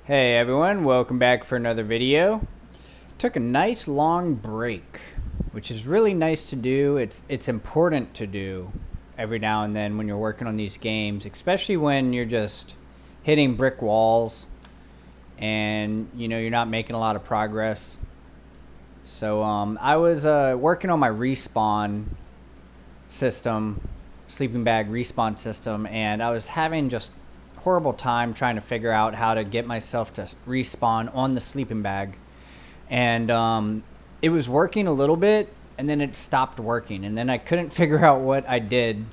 Hey everyone, welcome back for another video. Took a nice long break, which is really nice to do. It's important to do every now and then when you're working on these games, especially when you're just hitting brick walls and you're not making a lot of progress. So I was working on my respawn system, sleeping bag respawn system, and I was having just horrible time trying to figure out how to get myself to respawn on the sleeping bag. And it was working a little bit, and then it stopped working, and then I couldn't figure out what I did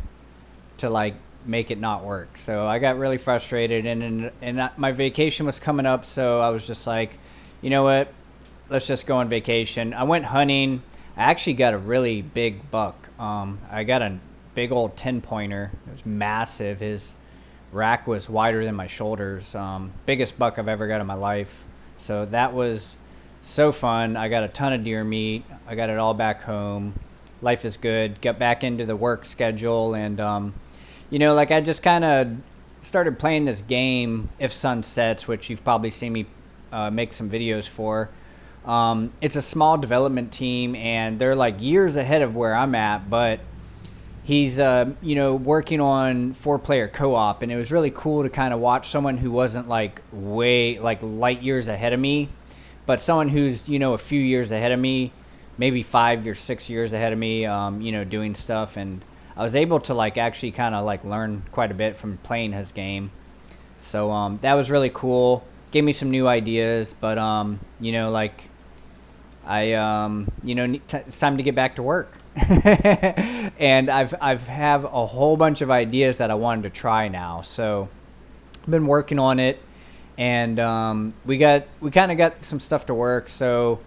to like make it not work. So I got really frustrated, and my vacation was coming up, so I was just like, you know what, let's just go on vacation. I went hunting. I actually got a really big buck. I got a big old 10-pointer. It was massive. His rack was wider than my shoulders. Biggest buck I've ever got in my life. So that was so fun. I got a ton of deer meat. I got it all back home. Life is good. Got back into the work schedule, and like I just kind of started playing this game, If Sun Sets, which you've probably seen me make some videos for. It's a small development team, and they're like years ahead of where I'm at, but he's working on 4-player co-op, and it was really cool to kind of watch someone who wasn't like way like light years ahead of me, but someone who's a few years ahead of me, maybe 5 or 6 years ahead of me, doing stuff. And I was able to like actually kind of like learn quite a bit from playing his game. So that was really cool. Gave me some new ideas, but like it's time to get back to work. And I've have a whole bunch of ideas that I wanted to try now. So I've been working on it, and we kind of got some stuff to work. So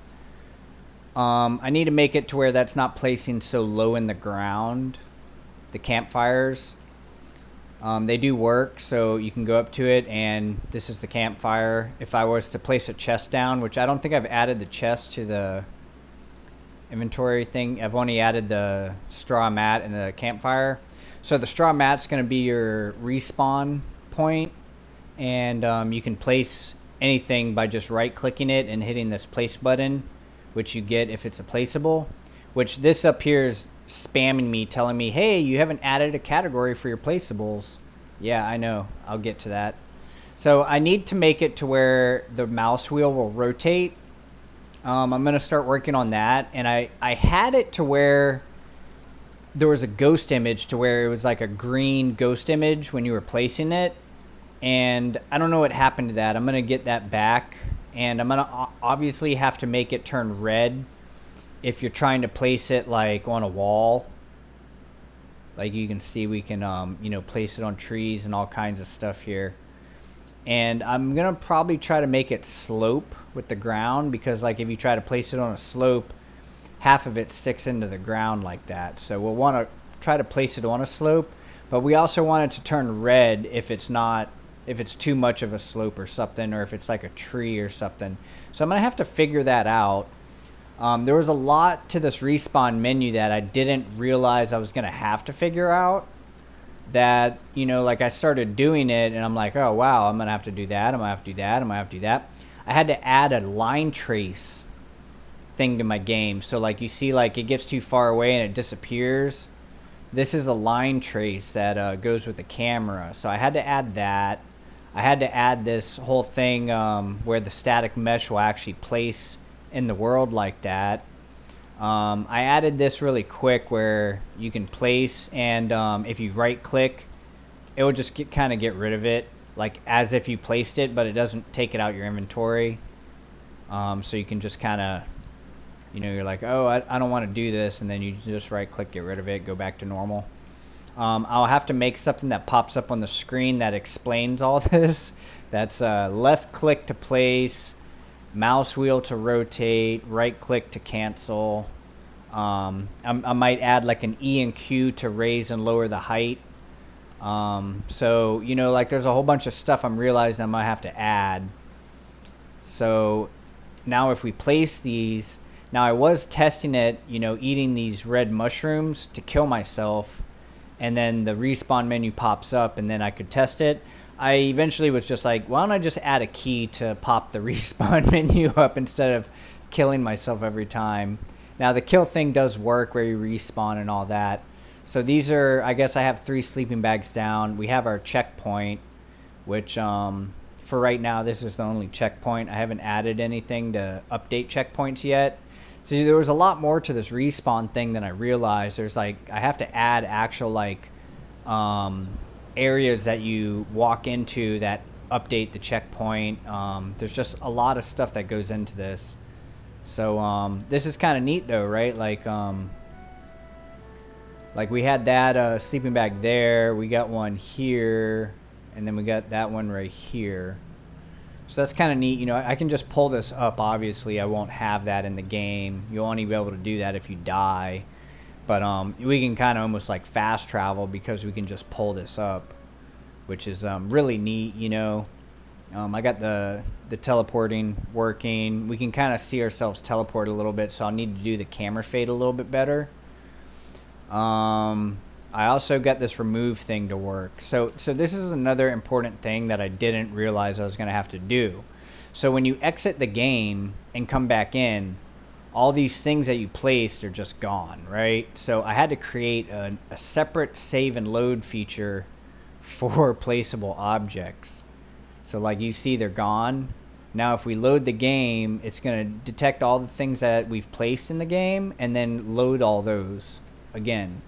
I need to make it to where that's not placing so low in the ground. The campfires, they do work, so you can go up to it, and this is the campfire. If I was to place a chest down, which I don't think I've added the chest to the inventory thing, I've only added the straw mat and the campfire. So the straw mat's going to be your respawn point, and you can place anything by just right clicking it and hitting this place button, which you get if it's a placeable, which this up here is spamming me, telling me, hey, you haven't added a category for your placeables. Yeah, I know, I'll get to that. So I need to make it to where the mouse wheel will rotate. I'm going to start working on that, and I had it to where there was a ghost image, to where it was like a green ghost image when you were placing it, and I don't know what happened to that. I'm going to get that back, and I'm going to obviously have to make it turn red if you're trying to place it like on a wall. Like you can see, we can place it on trees and all kinds of stuff here. And I'm gonna probably try to make it slope with the ground, because like if you try to place it on a slope, half of it sticks into the ground like that. So we'll want to try to place it on a slope, but we also want it to turn red if it's too much of a slope or something, or if it's like a tree or something. So I'm gonna have to figure that out. There was a lot to this respawn menu that I didn't realize I was gonna have to figure out. That like I started doing it, and I'm like, oh wow, I'm gonna have to do that, I'm gonna have to do that, I'm gonna have to do that. I had to add a line trace thing to my game, so like you see, like it gets too far away and it disappears. This is a line trace that goes with the camera, so I had to add that. I had to add this whole thing where the static mesh will actually place in the world like that. I added this really quick where you can place, and if you right click, it will just kind of get rid of it, like as if you placed it, but it doesn't take it out your inventory. So you can just kind of, you're like, oh, I don't want to do this, and then you just right click, get rid of it, go back to normal. I'll have to make something that pops up on the screen that explains all this. That's left click to place, mouse wheel to rotate, right click to cancel. I might add like an E and Q to raise and lower the height. So like there's a whole bunch of stuff I'm realizing I might have to add. So now if we place these, now I was testing it, eating these red mushrooms to kill myself, and then the respawn menu pops up, and then I could test it. I eventually was just like, why don't I just add a key to pop the respawn menu up instead of killing myself every time. Now the kill thing does work where you respawn and all that. So these are, I guess I have 3 sleeping bags down. We have our checkpoint, which for right now this is the only checkpoint. I haven't added anything to update checkpoints yet. So there was a lot more to this respawn thing than I realized. There's like, I have to add actual like areas that you walk into that update the checkpoint. There's just a lot of stuff that goes into this. So this is kind of neat though, right? Like we had that sleeping bag there, we got one here, and then we got that one right here. So that's kind of neat. You know, I can just pull this up. Obviously I won't have that in the game. You'll only be able to do that if you die. But we can kind of almost like fast travel because we can just pull this up, which is really neat, you know. I got the teleporting working. We can kind of see ourselves teleport a little bit, so I'll need to do the camera fade a little bit better. I also got this remove thing to work. So this is another important thing that I didn't realize I was going to have to do. So when you exit the game and come back in, all these things that you placed are just gone, right? So I had to create a separate save and load feature for placeable objects. So like you see, they're gone. Now if we load the game, it's going to detect all the things that we've placed in the game and then load all those again.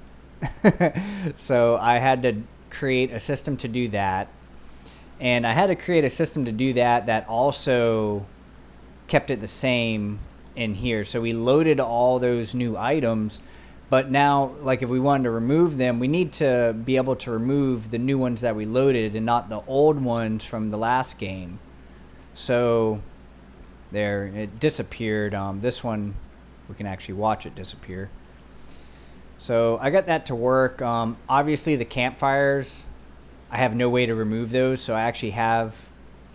So I had to create a system to do that. And I had to create a system to do that that also kept it the same in here. So we loaded all those new items, but now like if we wanted to remove them, we need to be able to remove the new ones that we loaded and not the old ones from the last game. So there, it disappeared. This one we can actually watch it disappear. So I got that to work. Obviously the campfires, I have no way to remove those, so I actually have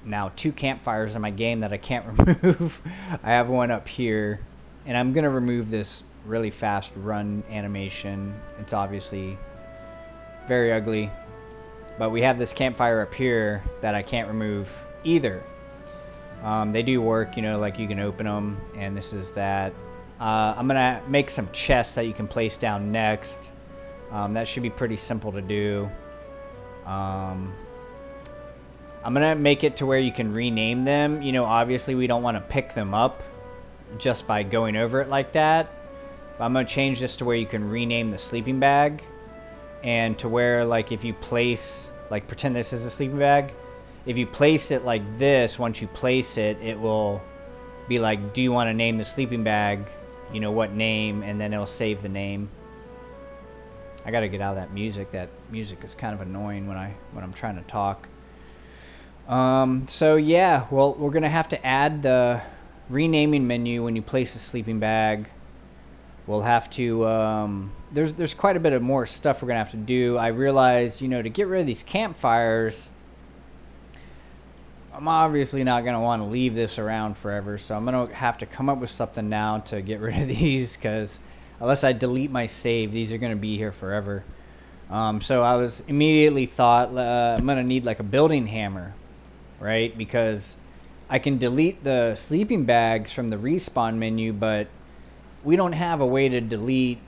now 2 campfires in my game that I can't remove. I have one up here, and I'm gonna remove this really fast run animation. It's obviously very ugly, but we have this campfire up here that I can't remove either. They do work, you know, like you can open them, and this is that. I'm gonna make some chests that you can place down next. That should be pretty simple to do. I'm gonna make it to where you can rename them. You know, obviously we don't want to pick them up just by going over it like that. But I'm gonna change this to where you can rename the sleeping bag, and to where like if you place, like pretend this is a sleeping bag, if you place it like this, once you place it, it will be like, do you want to name the sleeping bag, you know, what name, and then it'll save the name. I gotta get out of that music. That music is kind of annoying when I'm trying to talk. So yeah, well, we're gonna have to add the renaming menu when you place a sleeping bag. We'll have to there's quite a bit of more stuff we're gonna have to do. I realize, you know, to get rid of these campfires, I'm obviously not gonna want to leave this around forever, so I'm gonna have to come up with something now to get rid of these, because unless I delete my save, these are gonna be here forever. So I was immediately thought I'm gonna need like a building hammer, right? Because I can delete the sleeping bags from the respawn menu, but we don't have a way to delete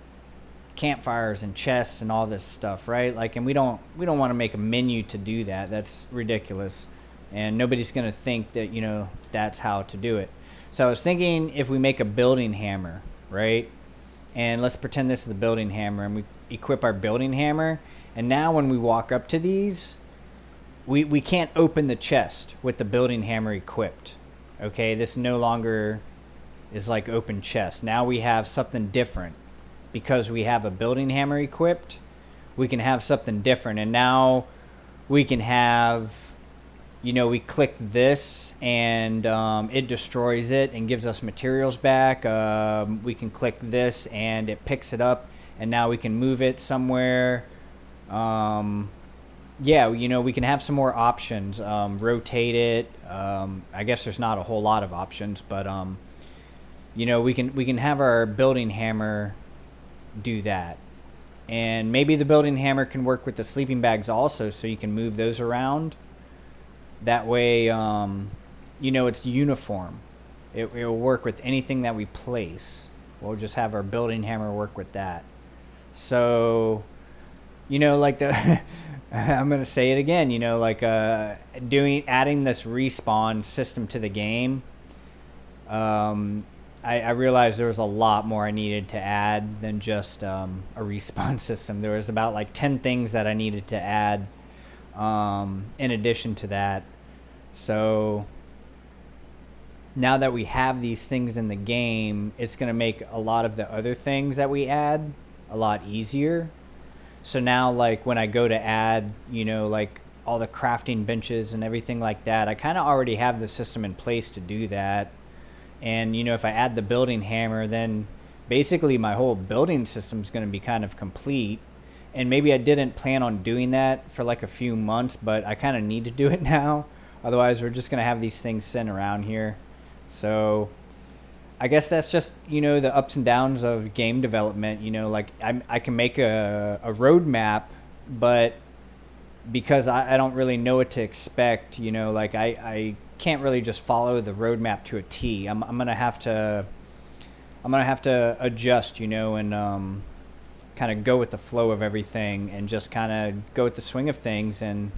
campfires and chests and all this stuff, right? Like, and we don't want to make a menu to do that. That's ridiculous, and nobody's gonna think that, you know, that's how to do it. So I was thinking if we make a building hammer, right? And let's pretend this is the building hammer, and we equip our building hammer, and now when we walk up to these, we can't open the chest with the building hammer equipped. Okay, this no longer is like open chest. Now we have something different. Because we have a building hammer equipped, we can have something different. And now we can have, you know, we click this and it destroys it and gives us materials back. We can click this and it picks it up, and now we can move it somewhere. Yeah, you know, we can have some more options. Rotate it. I guess there's not a whole lot of options, but you know, we can have our building hammer do that. And maybe the building hammer can work with the sleeping bags also, so you can move those around. That way, you know, it's uniform. It will work with anything that we place. We'll just have our building hammer work with that. So, you know, like the I'm gonna say it again. You know, like adding this respawn system to the game. I realized there was a lot more I needed to add than just a respawn system. There was about like 10 things that I needed to add in addition to that. So now that we have these things in the game, it's going to make a lot of the other things that we add a lot easier. So now, like, when I go to add, you know, like all the crafting benches and everything like that, I kind of already have the system in place to do that. And, you know, if I add the building hammer, then basically my whole building system is going to be kind of complete. And maybe I didn't plan on doing that for like a few months, but I kind of need to do it now. Otherwise, we're just going to have these things sitting around here. So I guess that's just, you know, the ups and downs of game development. You know, like I can make a roadmap, but because I don't really know what to expect, you know, like I can't really just follow the roadmap to a T. I'm gonna have to adjust, you know, and kind of go with the flow of everything and just kind of go with the swing of things. And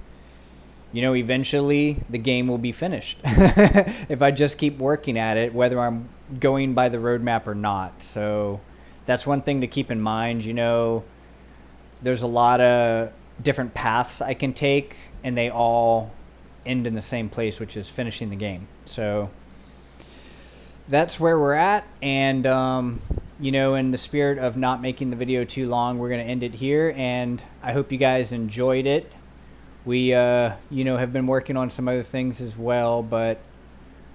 you know, eventually the game will be finished if I just keep working at it, whether I'm going by the roadmap or not. So that's one thing to keep in mind. You know, there's a lot of different paths I can take, and they all end in the same place, which is finishing the game. So that's where we're at. And you know, in the spirit of not making the video too long, we're going to end it here. And I hope you guys enjoyed it. We, you know, have been working on some other things as well, but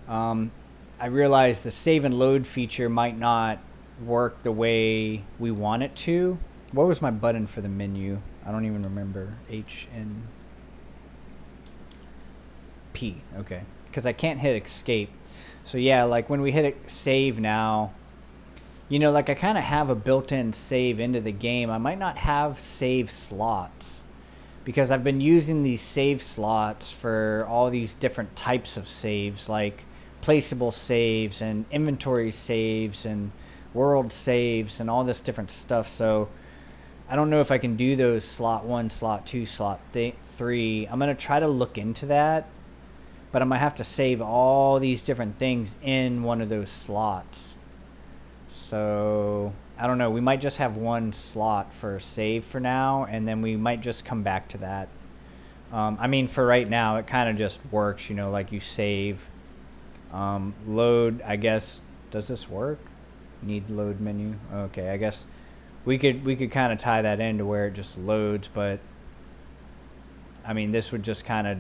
I realized the save and load feature might not work the way we want it to. What was my button for the menu? I don't even remember. H and P. Okay, because I can't hit escape. So yeah, like when we hit save now, you know, like I kind of have a built-in save into the game. I might not have save slots, because I've been using these save slots for all these different types of saves, like placeable saves and inventory saves and world saves and all this different stuff. So I don't know if I can do those slot 1, slot 2, slot 3. I'm going to try to look into that, but I'm going to have to save all these different things in one of those slots. So I don't know, we might just have one slot for save for now, and then we might just come back to that. I mean, for right now, it kind of just works, you know, like you save, load, I guess. Does this work? Need load menu? Okay, I guess we could kind of tie that in to where it just loads, but I mean, this would just kind of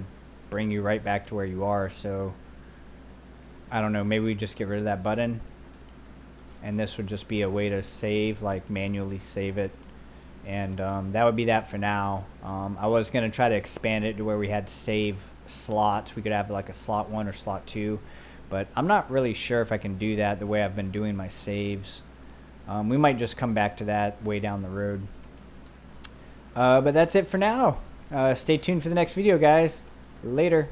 bring you right back to where you are. So I don't know, maybe we just get rid of that button, and this would just be a way to save, like manually save it. And that would be that for now. I was going to try to expand it to where we had save slots. We could have like a slot 1 or slot 2, but I'm not really sure if I can do that the way I've been doing my saves. We might just come back to that way down the road. But that's it for now. Stay tuned for the next video, guys. Later.